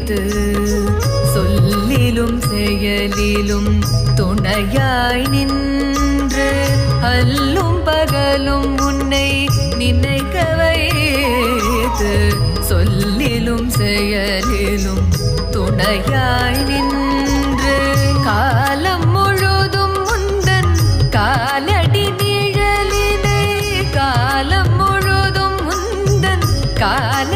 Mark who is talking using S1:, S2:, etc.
S1: வைத்து சொல்லிலும் செயலிலும் துணையாய் நின்று அல்லும் பகலும் உன்னை நினைக்க வைத்து சொல்லிலும் செயலிலும் துணையாய் நின்று காலம் முழுதும் முந்தன் காலடி நிழலினை காலம் முழுதும் முந்தன் கால